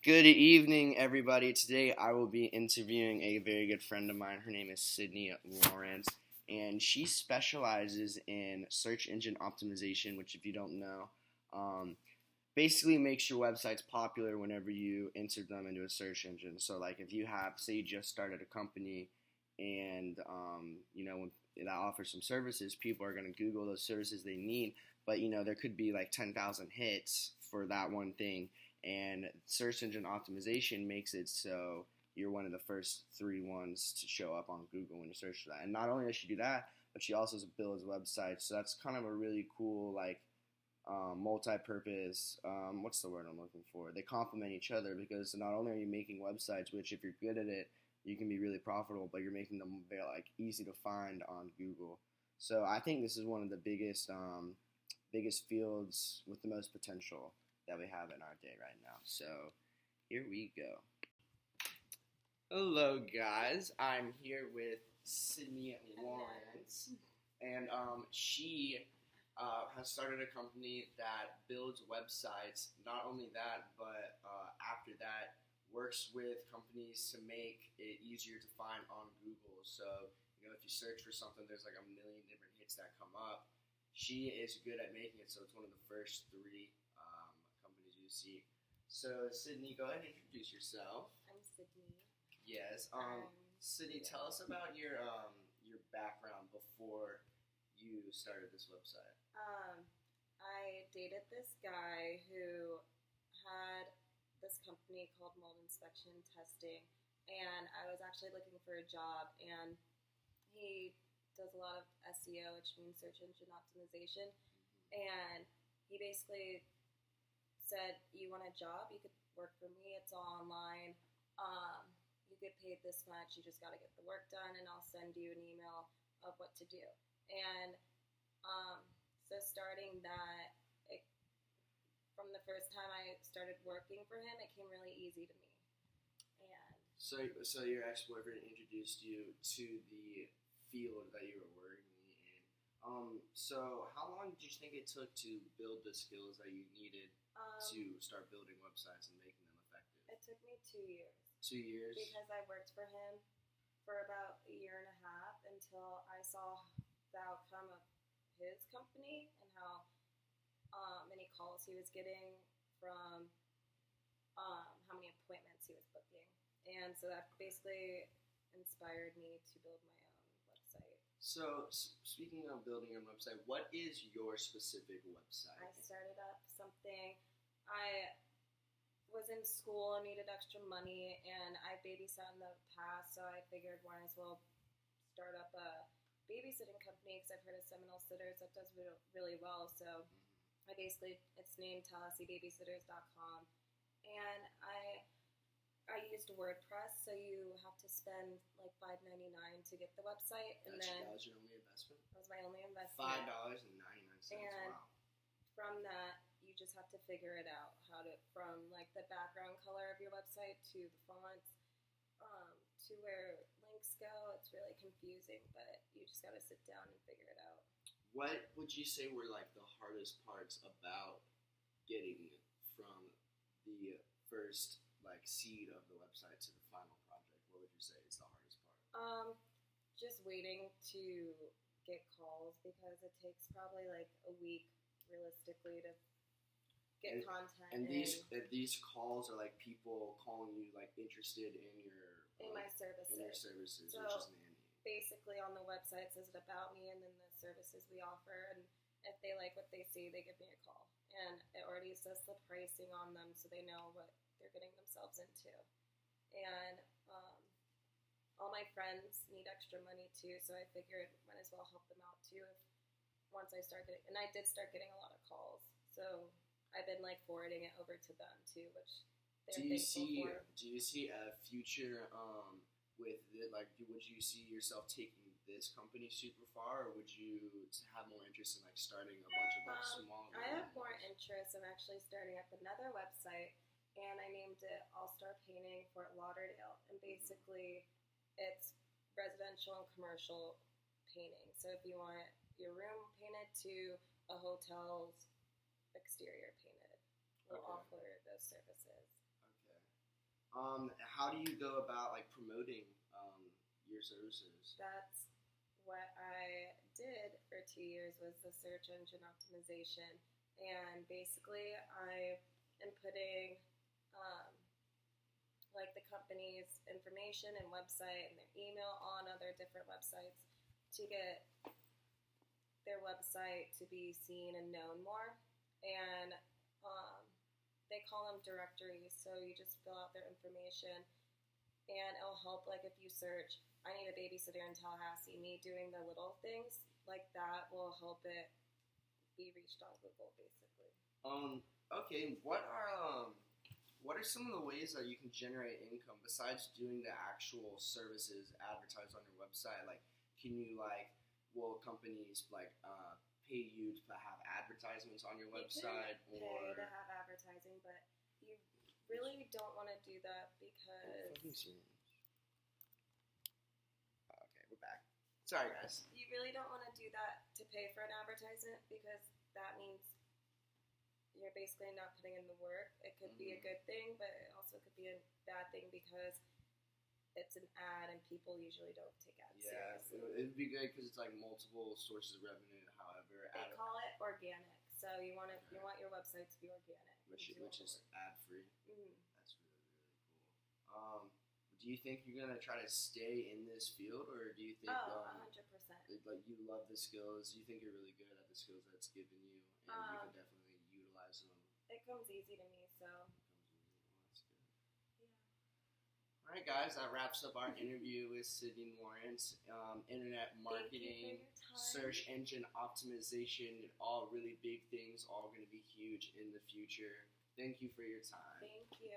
Good evening, everybody. Today I will be interviewing a very good friend of mine. Her name is Sydney Lawrence, and she specializes in search engine optimization, which, if you don't know, um, basically makes your websites popular whenever you enter them into a search engine. So, like, if you have, say, you just started a company, and when that offers some services, people are going to Google those services they need. But there could be like 10,000 hits for that one thing, and search engine optimization makes it so you're one of the first three ones to show up on Google when you search for that. And not only does she do that, but she also builds websites. So that's kind of a really cool, like, multi-purpose. What's the word I'm looking for? They complement each other because not only are you making websites, which if you're good at it, you can be really profitable, but you're making them very like easy to find on Google. So I think this is one of the biggest fields with the most potential that we have in our day right now. So here we go. Hello, guys. I'm here with Sydney Lawrence, and she has started a company that builds websites. Not only that, but after that, works with companies to make it easier to find on Google. So, if you search for something, there's like a million different hits that come up. She is good at making it, so it's one of the first three companies you see. So, Sydney, go ahead and introduce yourself. I'm Sydney. Yes. Sydney, tell us about your background before you started this website. I dated this guy who had this company called Mold Inspection Testing, and I was actually looking for a job, and he does a lot of SEO, which means search engine optimization, and he basically said, you want a job, you could work for me, it's all online, you get paid this much, you just got to get the work done, and I'll send you an email of what to do. And so starting that, from the first time I started working for him, it came really easy to me. And so your ex-boyfriend introduced you to the field that you were working in. So how long did you think it took to build the skills that you needed to start building websites and making them effective? It took me 2 years. 2 years? Because I worked for him for about a year and a half until I saw the outcome of his company and how many calls he was getting from how many appointments he was booking. And so that basically inspired me to build my own website. So, speaking of building a website, what is your specific website? I started up something. I was in school and needed extra money, and I babysat in the past, so I figured might as well start up a babysitting company because I've heard of Seminole Sitters that does really well. So it's named TallahasseeBabysitters.com, and I used WordPress, so you have to spend like $5.99 to get the website, and that was your only investment. That was my only investment. $5.99. And wow. From that, you just have to figure it out from like the background color of your website to the fonts, to where links go. It's really confusing, but you just got to sit down and figure it out. What would you say were like the hardest parts about getting from the first like seed of the website to the final project? What would you say is the hardest part? Just waiting to get calls because it takes probably like a week realistically to get content. And these calls are like people calling you like interested in my services. In your services, so, which is handy. Basically on the website says it about me and then the services we offer, and if they like what they see, they give me a call. And it already says the pricing on them so they know what they're getting themselves into. And all my friends need extra money too, so I figured might as well help them out too once I start getting, and I did start getting a lot of calls. So I've been like forwarding it over to them too, which they're thankful for. Do you see a future with it? Like, would you see yourself taking this company super far, or would you have more interest in like starting a bunch of like small? I have more interest. I'm actually starting up another website, and I named it All Star Painting Fort Lauderdale, and basically it's residential and commercial painting. So if you want your room painted to a hotel's exterior painted, we'll offer those services. Okay. How do you go about like promoting your services? That's what I did for 2 years was the search engine optimization, and basically I am putting um, like the company's information and website and their email on other different websites to get their website to be seen and known more. And um, they call them directories, so you just fill out their information, and it'll help. Like if you search, I need a babysitter in Tallahassee, me doing the little things like that will help it be reached on Google, basically. Okay. What are some of the ways that you can generate income besides doing the actual services advertised on your website? Like, can you will companies pay you to have advertisements on your website, You can pay to have advertising, but you really don't want to do that because Okay, we're back. Sorry, guys. you really don't want to do that to pay for an advertisement because that means you're basically not putting in the work. It could be a good thing, but it also could be a bad thing because it's an ad and people usually don't take ads seriously. It'd be good because it's like multiple sources of revenue. However, They call it organic, so you want your website to be organic, which is ad free. Mm-hmm. That's really cool. Do you think you're gonna try to stay in this field, or do you think 100%. Like you love the skills? You think you're really good at the skills that's given you, and you can definitely utilize them. It comes easy to me, so. That's good. Yeah. All right, guys, that wraps up our interview with Sydney Lawrence. Internet marketing, search engine optimization, all really big things, all going to be huge in the future. Thank you for your time. Thank you.